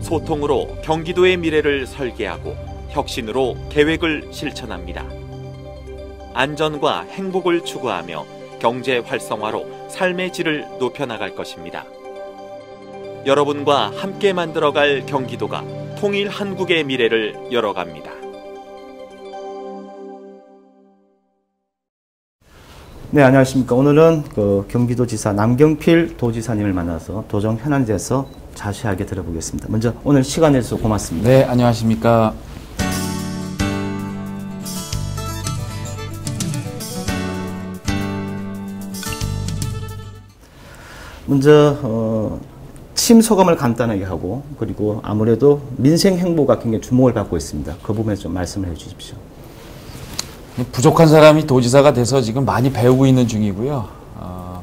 소통으로 경기도의 미래를 설계하고 혁신으로 계획을 실천합니다. 안전과 행복을 추구하며 경제 활성화로 삶의 질을 높여나갈 것입니다. 여러분과 함께 만들어갈 경기도가 통일 한국의 미래를 열어갑니다. 네, 안녕하십니까. 오늘은 경기도지사 남경필 도지사님을 만나서 도정 현안에 대해서 자세하게 들어보겠습니다. 먼저 오늘 시간 내주셔서 고맙습니다. 네, 안녕하십니까. 먼저 취임 소감을 간단하게 하고, 그리고 아무래도 민생 행보가 굉장히 주목을 받고 있습니다. 그 부분에 좀 말씀을 해주십시오. 부족한 사람이 도지사가 돼서 지금 많이 배우고 있는 중이고요.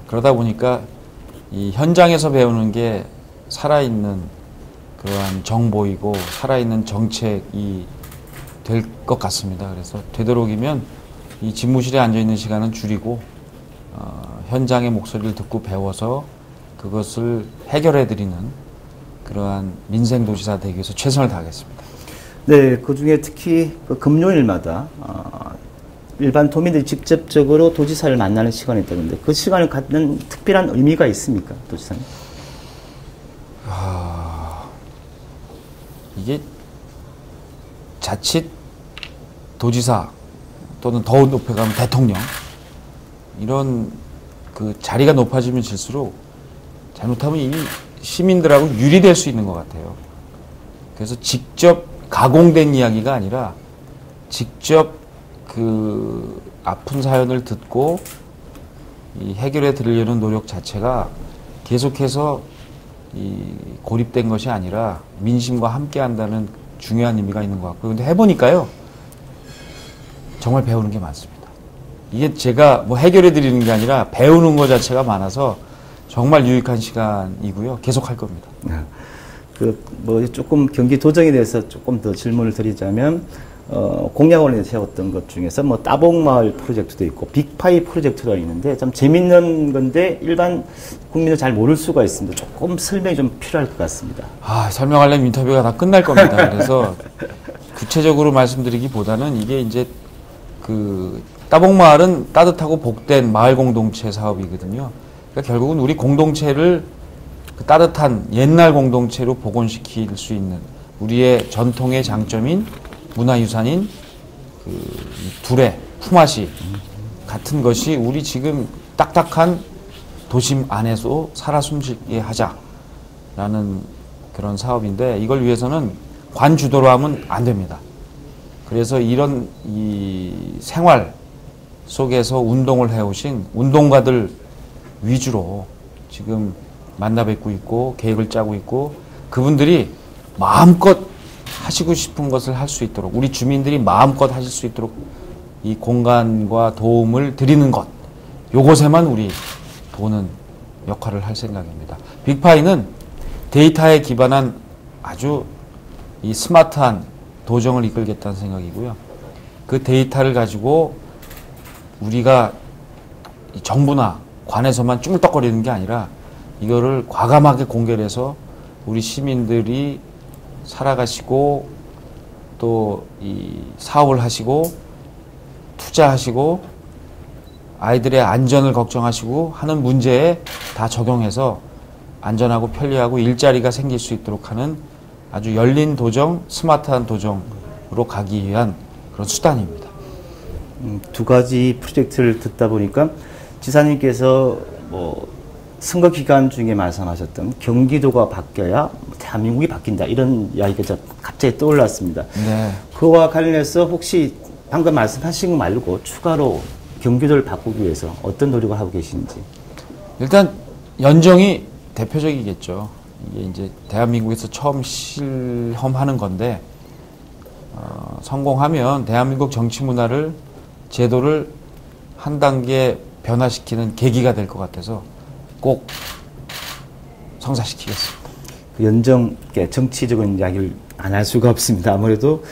그러다 보니까 이 현장에서 배우는 게 살아있는 그러한 정보이고 살아있는 정책이 될 것 같습니다. 그래서 되도록이면 이 집무실에 앉아있는 시간은 줄이고 현장의 목소리를 듣고 배워서 그것을 해결해드리는 그러한 민생도지사 되기 위해서 최선을 다하겠습니다. 네, 그중에 특히 금요일마다 일반 도민들이 직접적으로 도지사를 만나는 시간이 있다는데 그 시간을 갖는 특별한 의미가 있습니까, 도지사님? 이게 자칫 도지사 또는 더 높여가면 대통령 이런 그 자리가 높아지면 질수록 잘못하면 이 시민들하고 유리될 수 있는 것 같아요. 그래서 직접 가공된 이야기가 아니라 직접 그 아픈 사연을 듣고 이 해결해 드리려는 노력 자체가 계속해서 이 고립된 것이 아니라 민심과 함께 한다는 중요한 의미가 있는 것 같고요. 근데 해보니까요, 정말 배우는 게 많습니다. 이게 제가 뭐 해결해 드리는 게 아니라 배우는 것 자체가 많아서 정말 유익한 시간이고요. 계속 할 겁니다. 조금 경기도정에 대해서 조금 더 질문을 드리자면, 공약원에 세웠던 것 중에서 따봉마을 프로젝트도 있고 빅파이 프로젝트가 있는데 참 재밌는 건데 일반 국민은 잘 모를 수가 있습니다. 조금 설명이 좀 필요할 것 같습니다. 설명하려면 인터뷰가 다 끝날 겁니다. 그래서 구체적으로 말씀드리기보다는 이게 이제 그 따봉마을은 따뜻하고 복된 마을 공동체 사업이거든요. 그러니까 결국은 우리 공동체를 그 따뜻한 옛날 공동체로 복원시킬 수 있는 우리의 전통의 장점인 문화유산인 그 둘의 품앗이 같은 것이 우리 지금 딱딱한 도심 안에서 살아 숨쉬게 하자라는 그런 사업인데 이걸 위해서는 관주도로 하면 안 됩니다. 그래서 이런 이 생활 속에서 운동을 해오신 운동가들 위주로 지금 만나 뵙고 있고 계획을 짜고 있고 그분들이 마음껏 하시고 싶은 것을 할 수 있도록 우리 주민들이 마음껏 하실 수 있도록 이 공간과 도움을 드리는 것 요것에만 우리 보는 역할을 할 생각입니다. 빅파이는 데이터에 기반한 아주 이 스마트한 도정을 이끌겠다는 생각이고요. 그 데이터를 가지고 우리가 정부나 관에서만 쭈물떡거리는 게 아니라 이거를 과감하게 공개해서 우리 시민들이 살아가시고 또 이 사업을 하시고 투자하시고 아이들의 안전을 걱정하시고 하는 문제에 다 적용해서 안전하고 편리하고 일자리가 생길 수 있도록 하는 아주 열린 도정, 스마트한 도정으로 가기 위한 그런 수단입니다. 두 가지 프로젝트를 듣다 보니까 지사님께서 선거 기간 중에 말씀하셨던 경기도가 바뀌어야 대한민국이 바뀐다 이런 이야기가 갑자기 떠올랐습니다. 네. 그와 관련해서 혹시 방금 말씀하신 거 말고 추가로 경기도를 바꾸기 위해서 어떤 노력을 하고 계신지? 일단 연정이 대표적이겠죠. 이게 이제 대한민국에서 처음 실험하는 건데 성공하면 대한민국 정치 문화를 제도를 한 단계 변화시키는 계기가 될 것 같아서 꼭 성사시키겠습니다. 연정, 정치적인 이야기를 안 할 수가 없습니다. 아무래도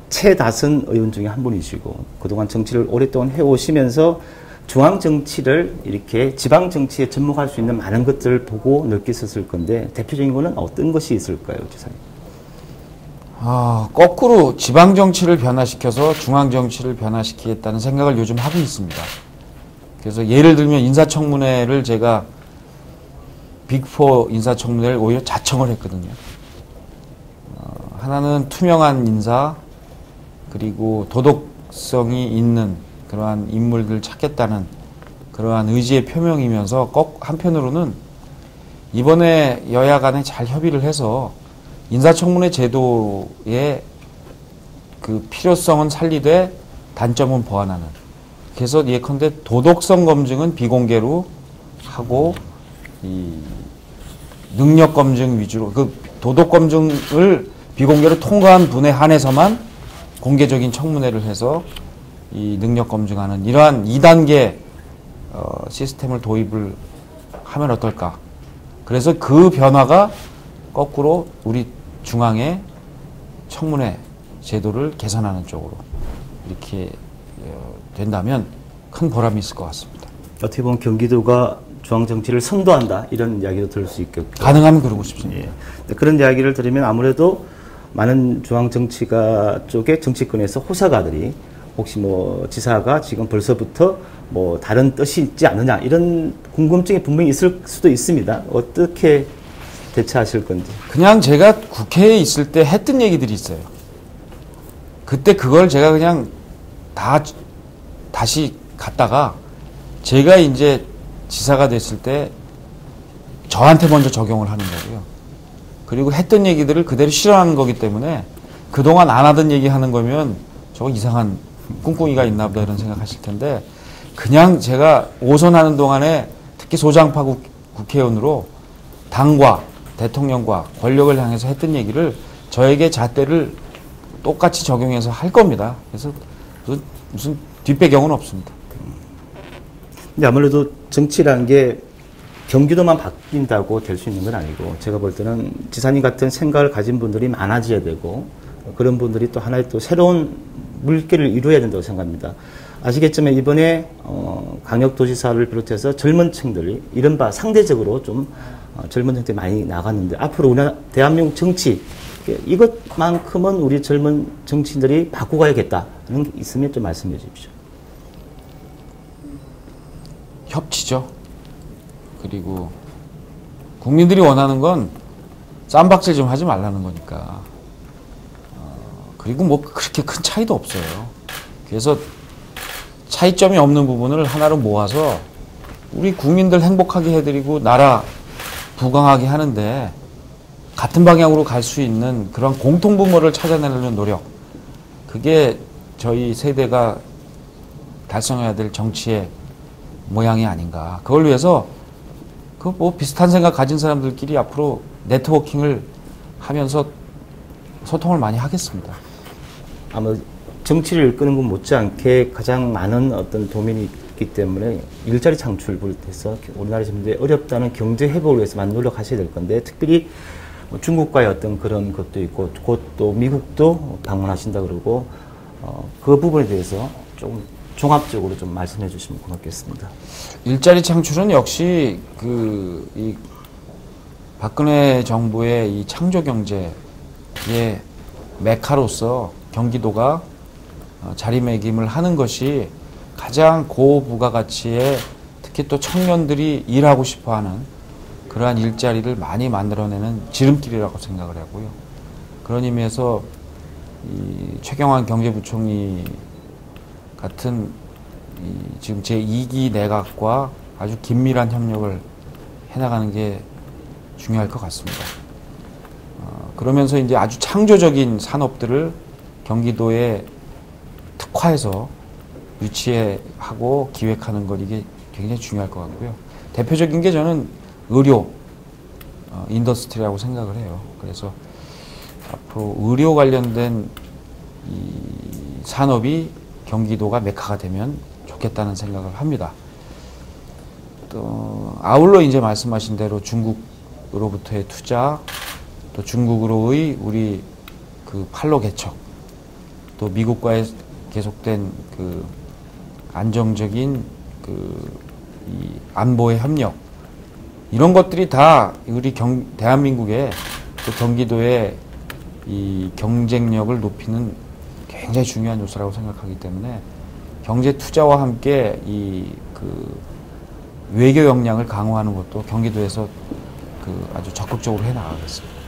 최다선 의원 중에 한 분이시고 그동안 정치를 오랫동안 해오시면서 중앙 정치를 이렇게 지방 정치에 접목할 수 있는 많은 것들을 보고 느꼈었을 건데 대표적인 거는 어떤 것이 있을까요, 지사님? 거꾸로 지방 정치를 변화시켜서 중앙 정치를 변화시키겠다는 생각을 요즘 하고 있습니다. 그래서 예를 들면 인사청문회를 제가 빅4 인사청문회를 오히려 자청을 했거든요. 하나는 투명한 인사, 그리고 도덕성이 있는 그러한 인물들을 찾겠다는 그러한 의지의 표명이면서 한편으로는 이번에 여야 간에 잘 협의를 해서 인사청문회 제도의 그 필요성은 살리되 단점은 보완하는. 그래서 예컨대 도덕성 검증은 비공개로 하고 이 능력 검증 위주로 그 도덕 검증을 비공개로 통과한 분에 한해서만 공개적인 청문회를 해서 이 능력 검증하는 이러한 2단계 시스템을 도입을 하면 어떨까. 그래서 그 변화가 거꾸로 우리 중앙의 청문회 제도를 개선하는 쪽으로 이렇게 된다면 큰 보람이 있을 것 같습니다. 어떻게 보면 경기도가 중앙정치를 선도한다 이런 이야기도 들을 수 있겠고 가능하면 그러고 싶습니다. 예. 그런 이야기를 들으면 아무래도 많은 중앙정치가 쪽의 정치권에서 호사가들이 혹시 뭐 지사가 지금 벌써부터 뭐 다른 뜻이 있지 않느냐 이런 궁금증이 분명히 있을 수도 있습니다. 어떻게 대처하실 건지. 그냥 제가 국회에 있을 때 했던 얘기들이 있어요. 그때 그걸 제가 그냥 다시 갔다가 제가 이제 지사가 됐을 때 저한테 먼저 적용을 하는 거고요. 그리고 했던 얘기들을 그대로 실현하는 거기 때문에 그동안 안 하던 얘기 하는 거면 저거 이상한 꿍꿍이가 있나 보다 이런 생각하실 텐데 그냥 제가 오선하는 동안에 특히 소장파 국회의원으로 당과 대통령과 권력을 향해서 했던 얘기를 저에게 잣대를 똑같이 적용해서 할 겁니다. 그래서 무슨 뒷배경은 없습니다. 근데 아무래도 정치라는 게 경기도만 바뀐다고 될 수 있는 건 아니고 제가 볼 때는 지사님 같은 생각을 가진 분들이 많아져야 되고 그런 분들이 또 하나의 또 새로운 물결을 이루어야 된다고 생각합니다. 아시겠지만 이번에 강력도지사를 비롯해서 젊은 층들이 이른바 상대적으로 좀 젊은 층들이 많이 나갔는데 앞으로 우리나라 대한민국 정치 이것만큼은 우리 젊은 정치인들이 바꾸어야겠다는 게 있으면 좀 말씀해 주십시오. 협치죠. 그리고 국민들이 원하는 건 쌈박질 좀 하지 말라는 거니까. 그리고 뭐 그렇게 큰 차이도 없어요. 그래서 차이점이 없는 부분을 하나로 모아서 우리 국민들 행복하게 해드리고 나라 부강하게 하는데 같은 방향으로 갈 수 있는 그런 공통분모를 찾아내려는 노력. 그게 저희 세대가 달성해야 될 정치의 모양이 아닌가. 그걸 위해서 그 뭐 비슷한 생각 가진 사람들끼리 앞으로 네트워킹을 하면서 소통을 많이 하겠습니다. 아마 정치를 이끄는 것 못지않게 가장 많은 어떤 도민이 있기 때문에 일자리 창출 비롯해서 우리나라 시민들이 어렵다는 경제 회복을 위해서 많이 노력하셔야 될 건데 특별히 중국과의 어떤 그런 것도 있고 곧 또 미국도 방문하신다 그러고 그 부분에 대해서 조금 종합적으로 좀 말씀해 주시면 고맙겠습니다. 일자리 창출은 역시 이 박근혜 정부의 이 창조 경제의 메카로서 경기도가 자리매김을 하는 것이 가장 고부가가치의 특히 또 청년들이 일하고 싶어하는 그러한 일자리를 많이 만들어내는 지름길이라고 생각을 하고요. 그런 의미에서 이 최경환 경제부총리 같은 지금 제2기 내각과 아주 긴밀한 협력을 해나가는 게 중요할 것 같습니다. 그러면서 이제 아주 창조적인 산업들을 경기도에 특화해서 유치하고 기획하는 것 이게 굉장히 중요할 것 같고요. 대표적인 게 저는 의료 인더스트리라고 생각을 해요. 그래서 앞으로 의료 관련된 이 산업이 경기도가 메카가 되면 좋겠다는 생각을 합니다. 또 아울러 이제 말씀하신 대로 중국으로부터의 투자, 또 중국으로의 우리 그 판로 개척, 또 미국과의 계속된 그 안정적인 이 안보의 협력 이런 것들이 다 우리 대한민국의 또 경기도의 이 경쟁력을 높이는 굉장히 중요한 요소라고 생각하기 때문에 경제 투자와 함께 이 외교 역량을 강화하는 것도 경기도에서 아주 적극적으로 해 나가겠습니다.